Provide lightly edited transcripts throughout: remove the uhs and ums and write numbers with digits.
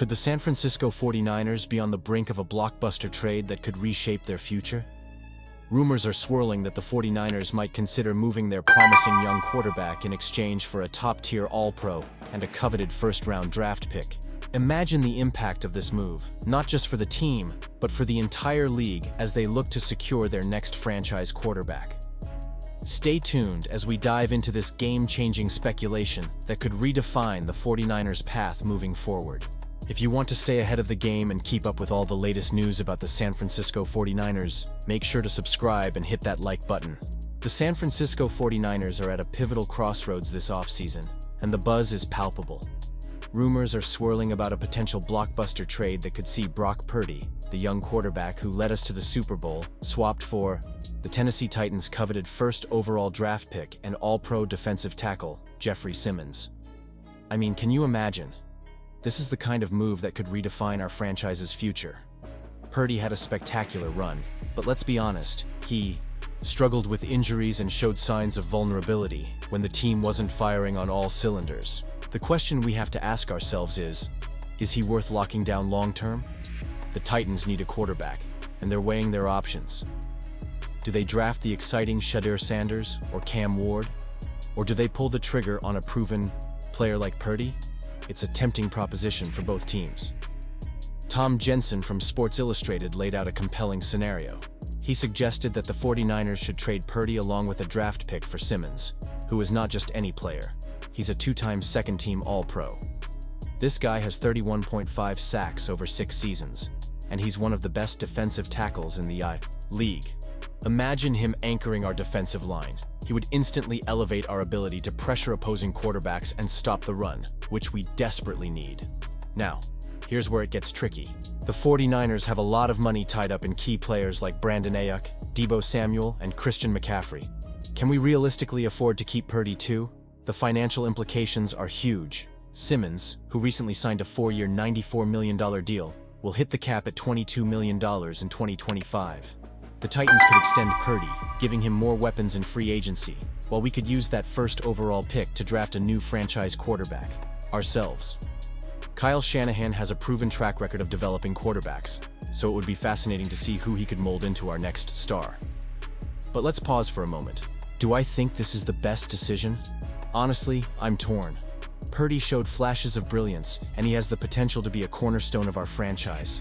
Could the San Francisco 49ers be on the brink of a blockbuster trade that could reshape their future? Rumors are swirling that the 49ers might consider moving their promising young quarterback in exchange for a top-tier All-Pro and a coveted first-round draft pick. Imagine the impact of this move, not just for the team, but for the entire league as they look to secure their next franchise quarterback. Stay tuned as we dive into this game-changing speculation that could redefine the 49ers' path moving forward. If you want to stay ahead of the game and keep up with all the latest news about the San Francisco 49ers, make sure to subscribe and hit that like button. The San Francisco 49ers are at a pivotal crossroads this offseason, and the buzz is palpable. Rumors are swirling about a potential blockbuster trade that could see Brock Purdy, the young quarterback who led us to the Super Bowl, swapped for the Tennessee Titans' coveted first overall draft pick and All-Pro defensive tackle, Jeffrey Simmons. I mean, can you imagine? This is the kind of move that could redefine our franchise's future. Purdy had a spectacular run, but let's be honest, he struggled with injuries and showed signs of vulnerability when the team wasn't firing on all cylinders. The question we have to ask ourselves is he worth locking down long-term? The Titans need a quarterback, and they're weighing their options. Do they draft the exciting Shedeur Sanders or Cam Ward? Or do they pull the trigger on a proven player like Purdy? It's a tempting proposition for both teams. Tom Jensen from Sports Illustrated laid out a compelling scenario. He suggested that the 49ers should trade Purdy along with a draft pick for Simmons, who is not just any player. He's a two-time second-team All-Pro. This guy has 31.5 sacks over 6 seasons, and he's one of the best defensive tackles in the league. Imagine him anchoring our defensive line. He would instantly elevate our ability to pressure opposing quarterbacks and stop the run, which we desperately need. Now, here's where it gets tricky. The 49ers have a lot of money tied up in key players like Brandon Ayuk, Deebo Samuel, and Christian McCaffrey. Can we realistically afford to keep Purdy too? The financial implications are huge. Simmons, who recently signed a 4-year $94 million deal, will hit the cap at $22 million in 2025. The Titans could extend Purdy, giving him more weapons in free agency, while we could use that first overall pick to draft a new franchise quarterback ourselves. Kyle Shanahan has a proven track record of developing quarterbacks, so it would be fascinating to see who he could mold into our next star. But let's pause for a moment. Do I think this is the best decision? Honestly, I'm torn. Purdy showed flashes of brilliance, and he has the potential to be a cornerstone of our franchise.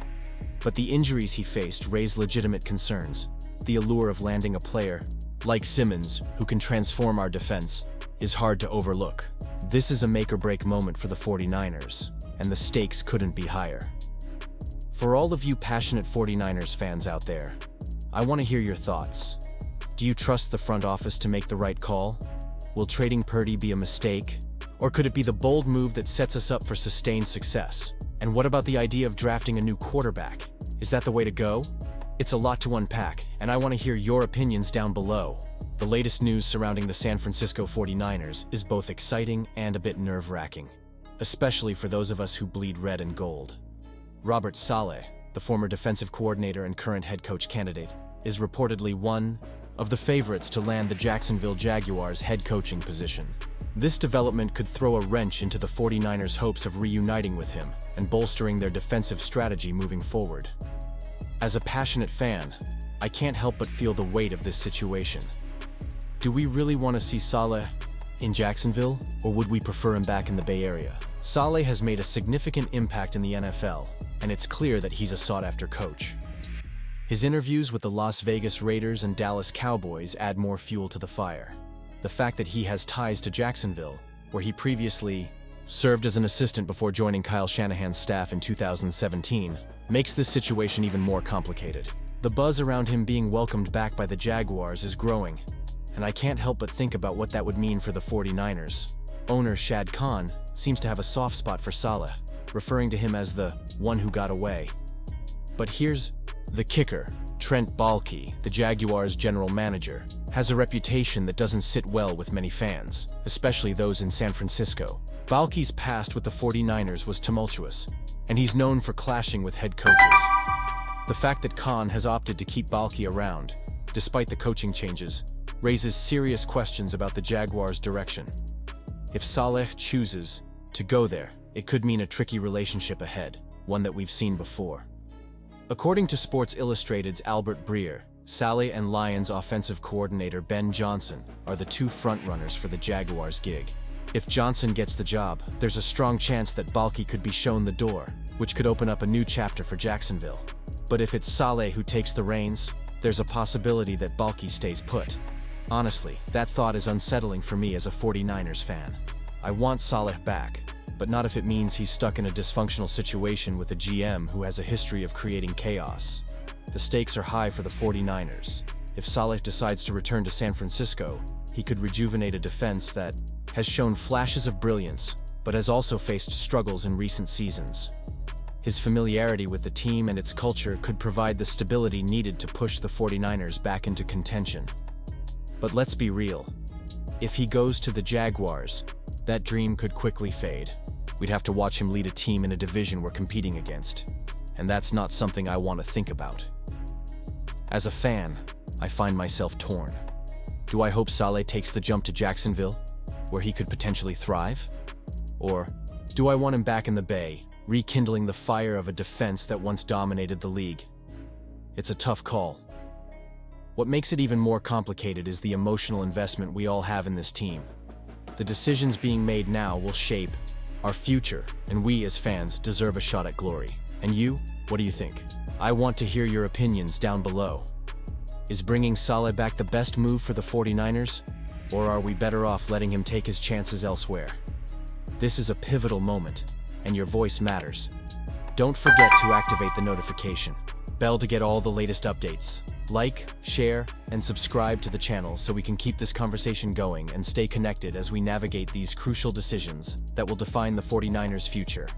But the injuries he faced raised legitimate concerns. The allure of landing a player, like Simmons, who can transform our defense, is hard to overlook. This is a make-or-break moment for the 49ers, and the stakes couldn't be higher. For all of you passionate 49ers fans out there, I want to hear your thoughts. Do you trust the front office to make the right call? Will trading Purdy be a mistake? Or could it be the bold move that sets us up for sustained success? And what about the idea of drafting a new quarterback? Is that the way to go? It's a lot to unpack, and I want to hear your opinions down below. The latest news surrounding the San Francisco 49ers is both exciting and a bit nerve-wracking, especially for those of us who bleed red and gold. Robert Saleh, the former defensive coordinator and current head coach candidate, is reportedly one of the favorites to land the Jacksonville Jaguars' head coaching position. This development could throw a wrench into the 49ers' hopes of reuniting with him and bolstering their defensive strategy moving forward. As a passionate fan, I can't help but feel the weight of this situation. Do we really want to see Saleh in Jacksonville, or would we prefer him back in the Bay Area? Saleh has made a significant impact in the NFL, and it's clear that he's a sought-after coach. His interviews with the Las Vegas Raiders and Dallas Cowboys add more fuel to the fire. The fact that he has ties to Jacksonville, where he previously served as an assistant before joining Kyle Shanahan's staff in 2017, makes this situation even more complicated. The buzz around him being welcomed back by the Jaguars is growing, and I can't help but think about what that would mean for the 49ers. Owner Shad Khan seems to have a soft spot for Saleh, referring to him as the one who got away. But here's the kicker. Trent Baalke, the Jaguars' general manager, has a reputation that doesn't sit well with many fans, especially those in San Francisco. Baalke's past with the 49ers was tumultuous, and he's known for clashing with head coaches. The fact that Khan has opted to keep Baalke around, despite the coaching changes, raises serious questions about the Jaguars' direction. If Saleh chooses to go there, it could mean a tricky relationship ahead. one that we've seen before. According to Sports Illustrated's Albert Breer, Saleh and Lions offensive coordinator Ben Johnson are the two frontrunners for the Jaguars gig. If Johnson gets the job, there's a strong chance that Balky could be shown the door, which could open up a new chapter for Jacksonville. But if it's Saleh who takes the reins, there's a possibility that Balky stays put. Honestly, that thought is unsettling for me as a 49ers fan. I want Saleh back, but not if it means he's stuck in a dysfunctional situation with a GM who has a history of creating chaos. The stakes are high for the 49ers. If Saleh decides to return to San Francisco, he could rejuvenate a defense that has shown flashes of brilliance, but has also faced struggles in recent seasons. His familiarity with the team and its culture could provide the stability needed to push the 49ers back into contention. But let's be real. If he goes to the Jaguars, that dream could quickly fade. We'd have to watch him lead a team in a division we're competing against, and that's not something I want to think about. As a fan, I find myself torn. Do I hope Saleh takes the jump to Jacksonville, where he could potentially thrive? Or do I want him back in the Bay, rekindling the fire of a defense that once dominated the league? It's a tough call. What makes it even more complicated is the emotional investment we all have in this team. The decisions being made now will shape our future, and we as fans deserve a shot at glory. And you, what do you think? I want to hear your opinions down below. Is bringing Saleh back the best move for the 49ers, or are we better off letting him take his chances elsewhere? This is a pivotal moment, and your voice matters. Don't forget to activate the notification bell to get all the latest updates. Like, share, and subscribe to the channel so we can keep this conversation going and stay connected as we navigate these crucial decisions that will define the 49ers' future.